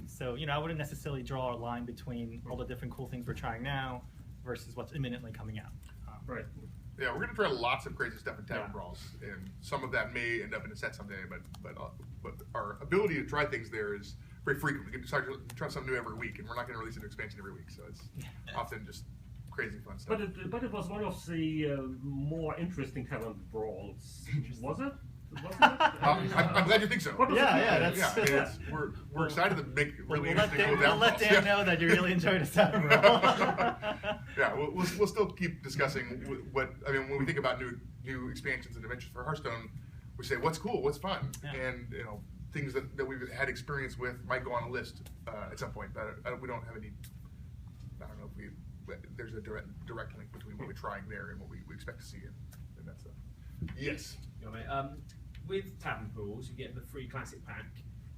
So, you know, I wouldn't necessarily draw a line between all the different cool things we're trying now versus what's imminently coming out. Right. Yeah, we're going to try lots of crazy stuff in Tavern Brawls, and some of that may end up in a set someday. But our ability to try things there is very frequent. We can try something new every week, and we're not going to release an expansion every week. So it's often just crazy fun stuff. But it was one of the more interesting Tavern Brawls, was it? I'm glad you think so. That's we're excited to make really interesting We'll Tavern let Brawls. Dan know that you really enjoyed a Tavern Brawl. Yeah, we'll still keep discussing what I mean when we think about new expansions and adventures for Hearthstone. We say what's cool, what's fun, and you know, things that we've had experience with might go on a list at some point. But we don't have any. I don't know if there's a direct link between what we're trying there and what we expect to see in that stuff. Yes. With Tavern Brawls, you get the free classic pack.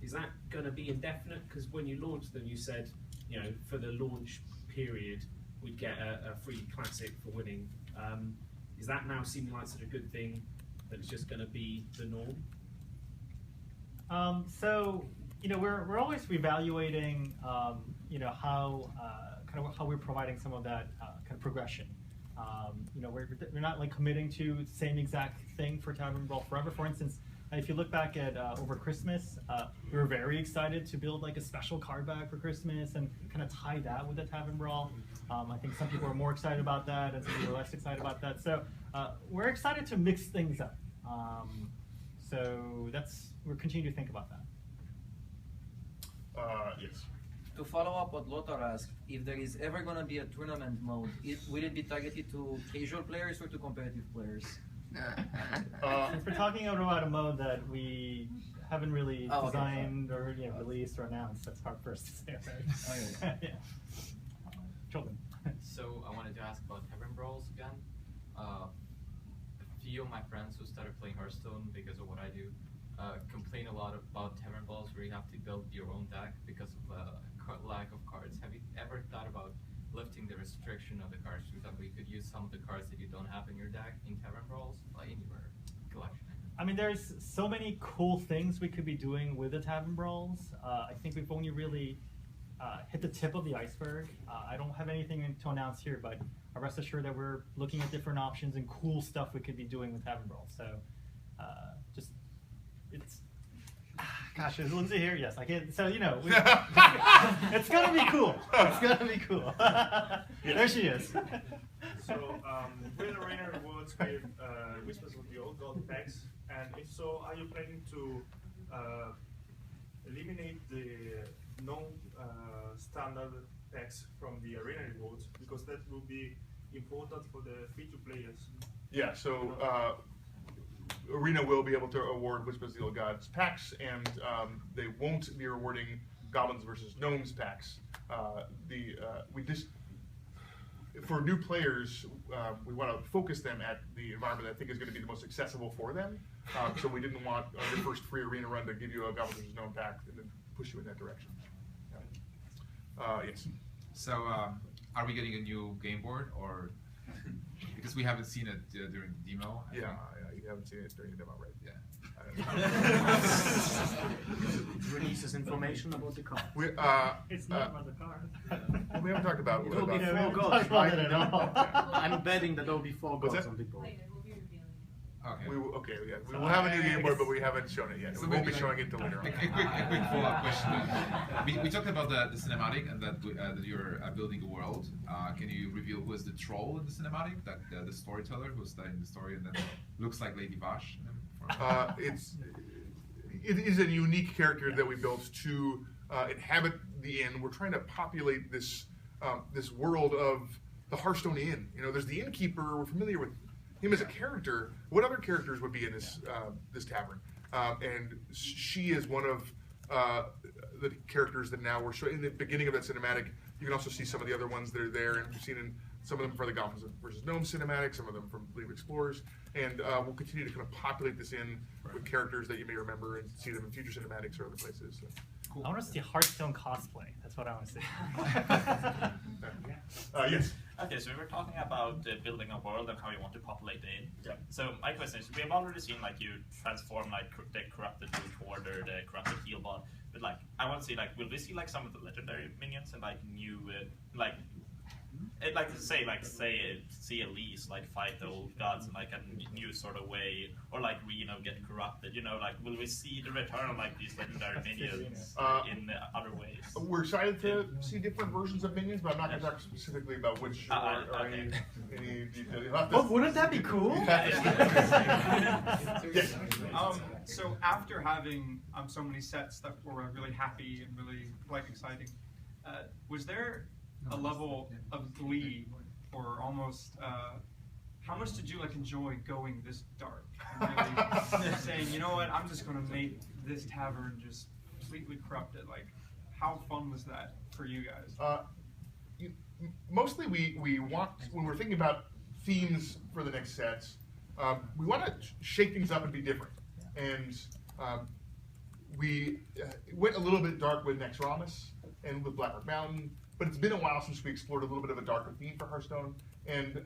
Is that going to be indefinite? Because when you launched them, you said, you know, for the launch period, we'd get a free classic for winning. Is that now seeming like such a good thing that it's just going to be the norm? So, you know, we're always reevaluating, you know, how how we're providing some of that kind of progression. You know, we're not like committing to the same exact thing for Tavern Brawl forever. For instance, if you look back at over Christmas, we were very excited to build like a special card bag for Christmas and kind of tie that with the Tavern Brawl. I think some people are more excited about that, and some people are less excited about that. So we're excited to mix things up. So we're continuing to think about that. Yes. To follow up what Lothar asked, if there is ever going to be a tournament mode, will it be targeted to casual players or to competitive players? Since we're talking about a mode that we haven't really designed or released or announced, that's hard for us to say, right? Yeah. Children. So I wanted to ask about Tavern Brawls again. A few of my friends who started playing Hearthstone because of what I do complain a lot about Tavern Brawls where you have to build your own deck because of lack of cards. Have you ever thought about lifting the restriction of the cards? For example, you could use some of the cards that you don't have in your deck in Tavern Brawls, like in your collection. I mean, there's so many cool things we could be doing with the Tavern Brawls. I think we've only really hit the tip of the iceberg. I don't have anything to announce here, but rest assured that we're looking at different options and cool stuff we could be doing with Tavern Brawls. So it's... Gosh, is Lindsay here? Yes, I can't. So, you know, it's going to be cool. It's going to be cool. There she is. So, will Arena rewards with Whispers of the Old God packs? And if so, are you planning to eliminate the non-standard packs from the Arena rewards? Because that will be important for the free-to players. Yeah, so Arena will be able to award Whispers of the Old Gods packs, and they won't be rewarding Goblins versus Gnomes packs. For new players, we want to focus them at the environment that I think is going to be the most accessible for them. So we didn't want on your first free Arena run to give you a Goblins versus Gnome pack and then push you in that direction. Yes. So, are we getting a new game board, or because we haven't seen it during the demo? Yeah, you haven't seen it during the demo, right? Yeah. It releases information about the card. It's not about the card. Well, we haven't talked about it. Will be 4 gods, right? I'm betting that there will be 4 gods on the board. Okay. We will, okay, yeah. We will have a new game board, but we haven't shown it yet. So We won't be maybe showing it till later on. A quick follow-up question. We talked about the cinematic and that you're building a world. Can you reveal who is the troll in the cinematic? That the storyteller who's in the story and then looks like Lady Vash? It is a unique character that we built to inhabit the inn. We're trying to populate this this world of the Hearthstone Inn. You know, there's the innkeeper. We're familiar with him as a character. What other characters would be in this this tavern? And she is one of the characters that now we're showing. In the beginning of that cinematic, you can also see some of the other ones that are there, and we've seen in some of them for the Goblins versus Gnomes cinematic, some of them from League of Explorers, and we'll continue to kind of populate this in with characters that you may remember and see them in future cinematics or other places. So. Cool. I want to see Hearthstone cosplay. That's what I want to see. Yes. Okay, so we were talking about building a world and how you want to populate the inn. Yeah. So my question is, we have already seen like you transform like the corrupted root warder, the corrupted heal bot, but like I want to see like, will we see like some of the legendary minions and like new like. I'd like to say, see Elise like fight the old gods in like a new sort of way, or like get corrupted. You know, like will we see the return of like these legendary minions in other ways? We're excited to see different versions of minions, but I'm not going to talk specifically about which or any detail. Well, wouldn't that be cool? So after having so many sets that were really happy and really exciting, was there a level of glee or almost how much did you enjoy going this dark and really saying, you know what, I'm just going to make this tavern just completely corrupted? Like, how fun was that for you guys? Mostly we want, when we're thinking about themes for the next sets, we want to shake things up and be different. And we went a little bit dark with Nexramas and with Blackrock Mountain, but it's been a while since we explored a little bit of a darker theme for Hearthstone, and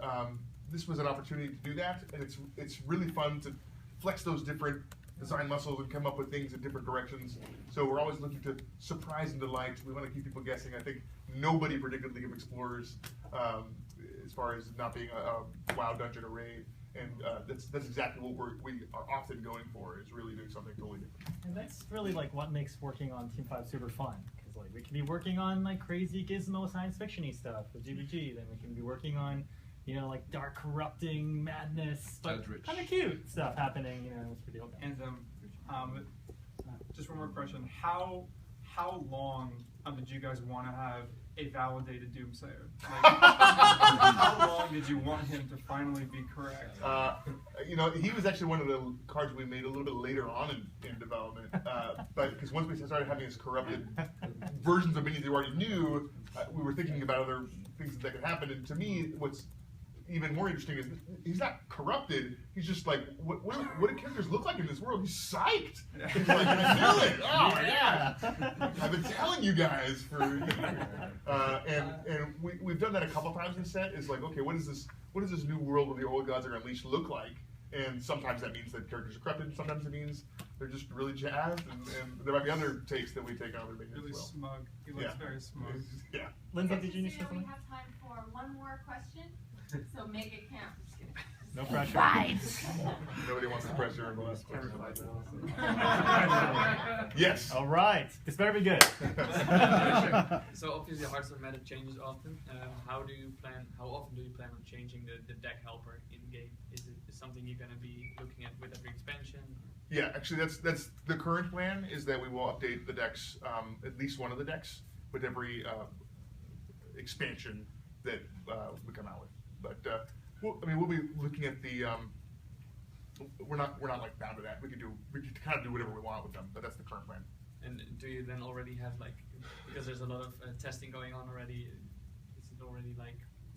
this was an opportunity to do that, and it's really fun to flex those different design muscles and come up with things in different directions. So we're always looking to surprise and delight. We want to keep people guessing. I think nobody predicted League of Explorers as far as not being a WoW dungeon array. And that's exactly what we are often going for, is really doing something totally different. And that's really what makes working on Team 5 super fun. Because we can be working on crazy gizmo science fiction-y stuff with GBG, then we can be working on dark corrupting madness, but kind of cute stuff happening, with the deal. And just one more question: How long did you guys want to have a validated Doomsayer? How long did you want him to finally be correct? He was actually one of the cards we made a little bit later on in development, but because once we started having these corrupted versions of minions we already knew, we were thinking about other things that could happen. And to me, what's even more interesting is he's not corrupted. He's just what do characters look like in this world? He's psyched. He's like, I feel it. Oh yeah. I've been telling you guys for and we've done that a couple times in the set. Is okay, what is this new world where the old gods are unleashed look like? And sometimes that means that characters are corrupted, and sometimes it means they're just really jazzed, and there might be other takes that we take on other minions really as well. Smug. He looks very smug. Yeah. Lindsay, did you need something? We have time for one more question, so make it count. Just kidding. No pressure. Right. Nobody wants the pressure of the last question. Yes. All right. This better be good. So obviously Hearthstone meta changes often. How often do you plan on changing the deck helper in game? Is it something you're going to be looking at with every expansion? Yeah, actually that's the current plan, is that we will update the decks, at least one of the decks, with every expansion that we come out with. But we'll be looking at the. We're not bound to that. We can kind of do whatever we want with them, but that's the current plan. And do you then already have because there's a lot of testing going on already? Is it already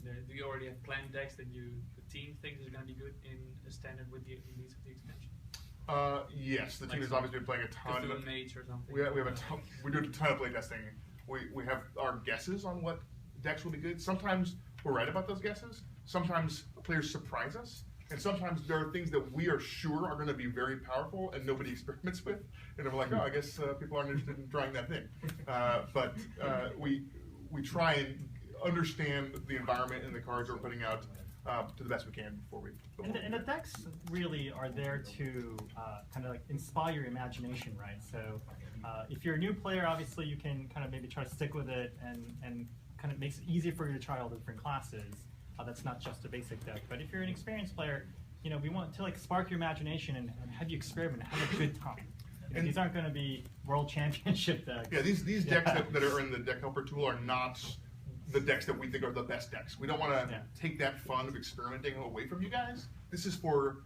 do you already have planned decks that the team thinks is going to be good in a standard with the release of the expansion? Yes, the team has obviously been playing a ton. Mates or something. We have a ton. We do a ton of play testing. We have our guesses on what decks will be good. Sometimes we're right about those guesses. Sometimes players surprise us, and sometimes there are things that we are sure are going to be very powerful and nobody experiments with, and we're like, oh, I guess people aren't interested in trying that thing. But we try and understand the environment and the cards we're putting out to the best we can before we. And the decks really are there to kind of like inspire your imagination, right? So if you're a new player, obviously you can kind of maybe try to stick with it and kind of makes it easier for you to try all the different classes. That's not just a basic deck. But if you're an experienced player, you know, we want to like spark your imagination and have you experiment and have a good time. You know, these aren't going to be world championship decks. Yeah, these decks that are in the deck helper tool are not the decks that we think are the best decks. We don't want to take that fun of experimenting away from you guys. This is for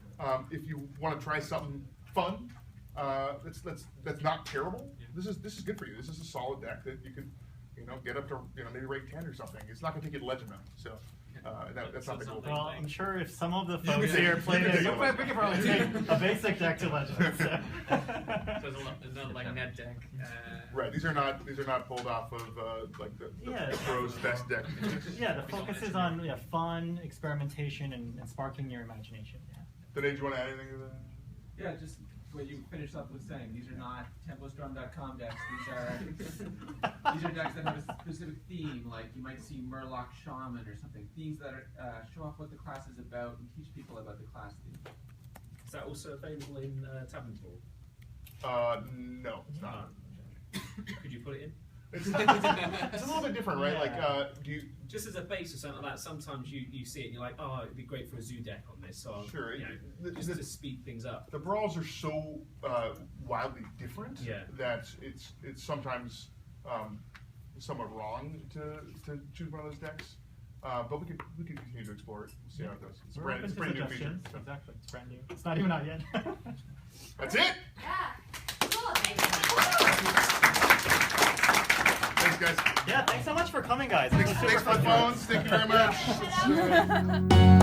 if you want to try something fun. That's not terrible. This is good for you. This is a solid deck that you could get up to maybe rank 10 or something. It's not going to take you to legend mode. So. That's not the goal. Well, I'm sure if some of the folks here played it, we could probably take a basic deck to legend. So there's not like a net deck. Right. These are not pulled off of like the pros best deck. Yeah, the focus is on fun, experimentation, and sparking your imagination. Yeah. Did you want to add anything to that? Yeah, just what you finished up with saying. These are not TempoStorm.com decks. These are decks that have a specific theme, like you might see Murloc Shaman or something. Themes that show off what the class is about and teach people about the class theme. Is that also available in Tavern Pool? No, it's not. Could you put it in? It's a little bit different, right? Like, do you just as a base or something like that? Sometimes you see it and you're like, oh, it'd be great for a zoo deck on this. So sure, just to speed things up. The brawls are so wildly different that it's sometimes somewhat wrong to choose one of those decks. But we could continue to explore it. We'll see how it goes. It's a brand new feature. So. Exactly, it's brand new. It's not even out yet. That's it. Yeah. Cool. Thanks, guys. Yeah, thanks so much for coming, guys. Thanks for the phones. Thank you very much.